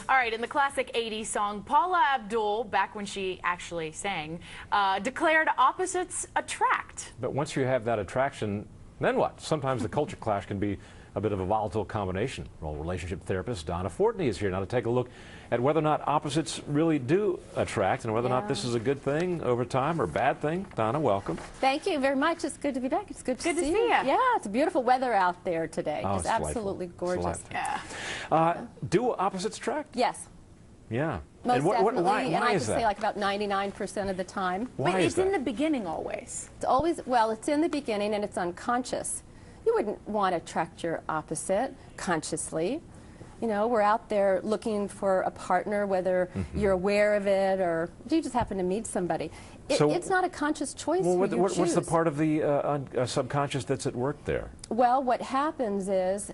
All right, in the classic 80s song, Paula Abdul, back when she actually sang, declared opposites attract. But once you have that attraction, then what? Sometimes the culture clash can be a bit of a volatile combination. Well, relationship therapist Donna Fortney is here now to take a look at whether or not opposites really do attract and whether or not this is a good thing over time or bad thing. Donna, welcome. Thank you very much. It's good to be back. It's good to see you. ya. Yeah, it's beautiful weather out there today. Oh, It's absolutely gorgeous. Yeah. Do opposites attract? Yes. Yeah. Most and definitely. why and I is would that? say like about 99% of the time. Why But is it's that? in the beginning always. It's always, well, it's in the beginning and it's unconscious. You wouldn't want to attract your opposite consciously. You know, we're out there looking for a partner, whether you're aware of it or you just happen to meet somebody. So- It's not a conscious choice Well, who you what's the choose. part of the subconscious that's at work there? Well, what happens is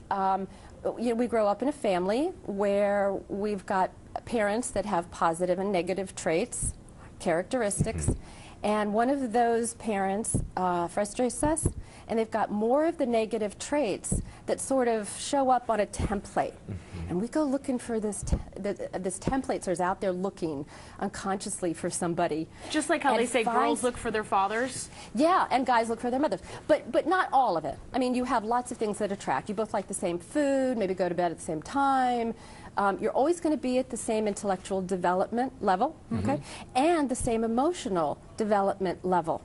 we grow up in a family where we've got parents that have positive and negative traits, characteristics, and one of those parents frustrates us, and they've got more of the negative traits that sort of show up on a template. And we go looking for this template, so it's out there looking unconsciously for somebody. Just like how And they say finds- girls look for their fathers. Yeah, and guys look for their mothers. But not all of it. I mean, you have lots of things that attract. You both like the same food, maybe go to bed at the same time. You're always going to be at the same intellectual development level, okay? And the same emotional development level.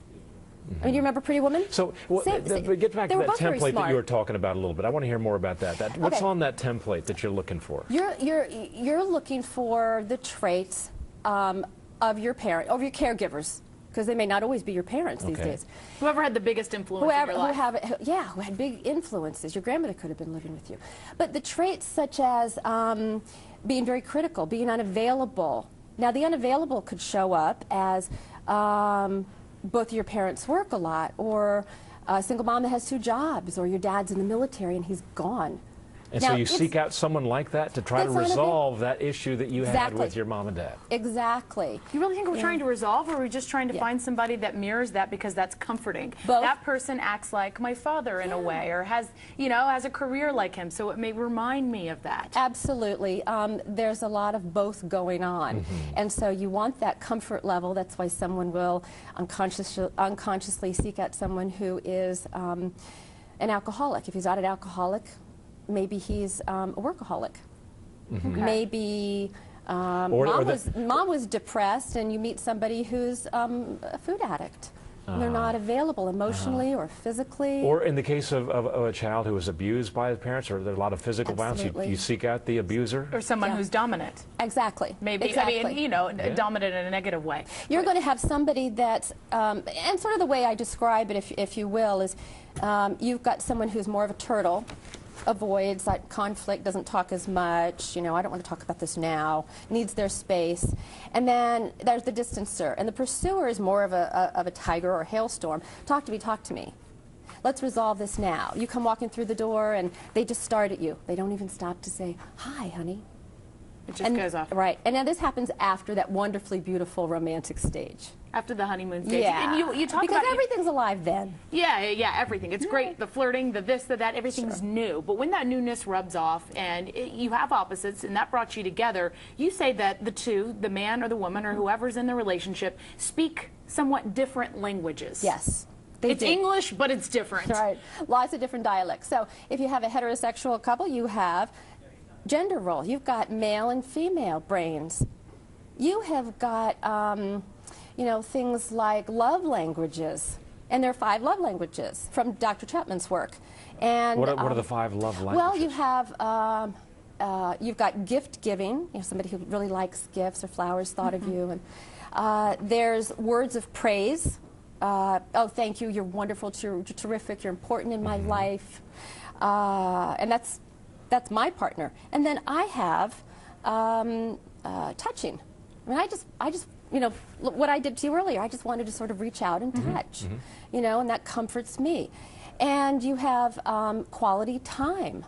I mean, you remember Pretty Woman? So, Same- get back they to were that both very template that smart. you were talking about a little bit. I want to hear more about that. What's Okay. on that template that you're looking for? You're looking for the traits of your parent, of your caregivers, because they may not always be your parents these Okay. days. Whoever had the biggest influence in your life. Who had big influences. Your grandmother could have been living with you. But the traits such as being very critical, being unavailable. Now, the unavailable could show up as both of your parents work a lot, or a single mom that has 2 jobs, or your dad's in the military and he's gone. And Now, so you it's- seek out someone like that to try to That's not a big- resolve that issue that you had Exactly. with your mom and dad. Exactly. You really think we're trying to resolve, or are we just trying to Yeah. find somebody that mirrors that because that's comforting? Both. That person acts like my father in a way, or has a career like him, so it may remind me of that. Absolutely. There's a lot of both going on. And so you want that comfort level. That's why someone will unconsciously seek out someone who is an alcoholic. If he's not an alcoholic, maybe he's a workaholic. Okay. Maybe mom was depressed, and you meet somebody who's a food addict. And they're not available emotionally or physically. Or in the case of a child who was abused by his parents, or there's a lot of physical violence, Absolutely. you seek out the abuser? Or someone Yeah. who's dominant. Exactly. Maybe, Exactly. I mean, dominant in a negative way. You're going to have somebody that's, and sort of the way I describe it, if you will, is you've got someone who's more of a turtle, avoids that conflict, doesn't talk as much, I don't want to talk about this now, needs their space. And then there's the distancer, and the pursuer is more of a tiger or a hailstorm. Talk to me. Let's resolve this now. You come walking through the door, and they just start at you. They don't even stop to say, hi, honey. It just goes off. Right. And now this happens after that wonderfully beautiful romantic stage. After the honeymoon stage. Yeah. And you talk because about everything's alive then. Yeah, everything. It's great. The flirting, the this, the that, everything's new. But when that newness rubs off and you have opposites and that brought you together, you say that the two, the man or the woman or whoever's in the relationship, speak somewhat different languages. Yes. It's English, but it's different. Right. Lots of different dialects. So if you have a heterosexual couple, you have gender role. You've got male and female brains. You have got, things like love languages. And there are 5 love languages from Dr. Chapman's work. And What are the 5 love languages? well, you have, you've got gift giving, somebody who really likes gifts or flowers thought of you. And there's words of praise. Oh, thank you, you're wonderful, you're terrific, you're important in my life. And that's my partner. And then I have touching. I mean, I just what I did to you earlier, I just wanted to sort of reach out and touch, and that comforts me. And you have quality time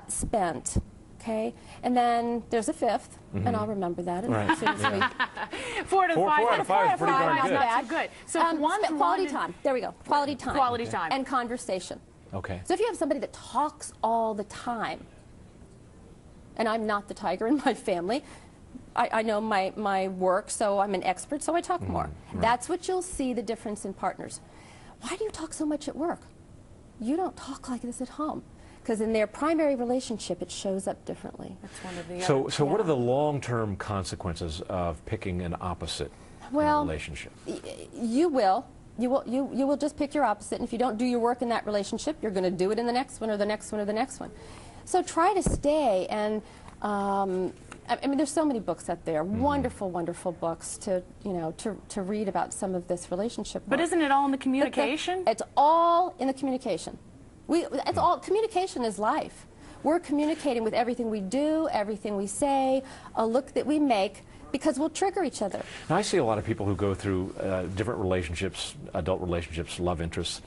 spent, okay? And then there's a 5th, and I'll remember that as soon as we... 4 to 5. 4 out of 5 is pretty darn Not good. too good. So quality time. There we go. Quality time. Quality time. And conversation. Okay. So if you have somebody that talks all the time, and I'm not the tiger in my family. I know my work, so I'm an expert, so I talk more. That's what you'll see the difference in partners. Why do you talk so much at work? You don't talk like this at home. Because in their primary relationship, it shows up differently. That's one of the So what are the long-term consequences of picking an opposite in a relationship? You will just pick your opposite, and if you don't do your work in that relationship, you're going to do it in the next one or the next one or the next one. So try to stay, and I mean, there's so many books out there, wonderful, wonderful books to read about some of this relationship work. But isn't it all in the communication? It's all in the communication. It's all communication is life. We're communicating with everything we do, everything we say, a look that we make, because we'll trigger each other. Now, I see a lot of people who go through different relationships, adult relationships, love interests,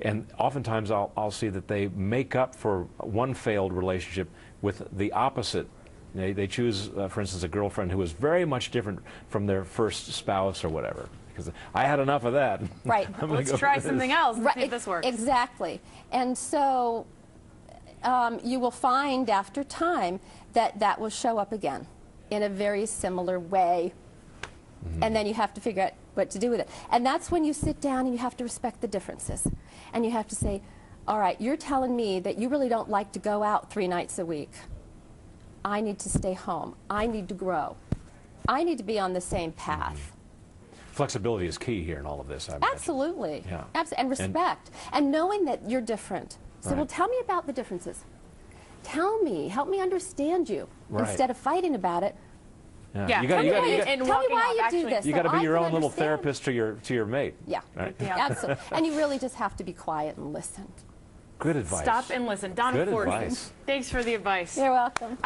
and oftentimes I'll see that they make up for one failed relationship with the opposite. They choose, for instance, a girlfriend who is very much different from their first spouse or whatever. Because I had enough of that. Right. Let's try something else and see if this works. Exactly. And so you will find after time that that will show up again in a very similar way. And then you have to figure out what to do with it. And that's when you sit down and you have to respect the differences. And you have to say, all right, you're telling me that you really don't like to go out 3 nights a week. I need to stay home. I need to grow. I need to be on the same path. Flexibility is key here in all of this, I imagine. Absolutely. Yeah. And respect. And knowing that you're different. So, Right. well, tell me about the differences. Tell me. Help me understand you. Right. Instead of fighting about it. Yeah. You Tell me why tell me why you do this. You so got to be I your can own little understand. therapist to your mate. Yeah. Right? Yeah. Absolutely. And you really just have to be quiet and listen. Good advice. Stop and listen. Donna Good Fortney, advice. thanks for the advice. You're welcome.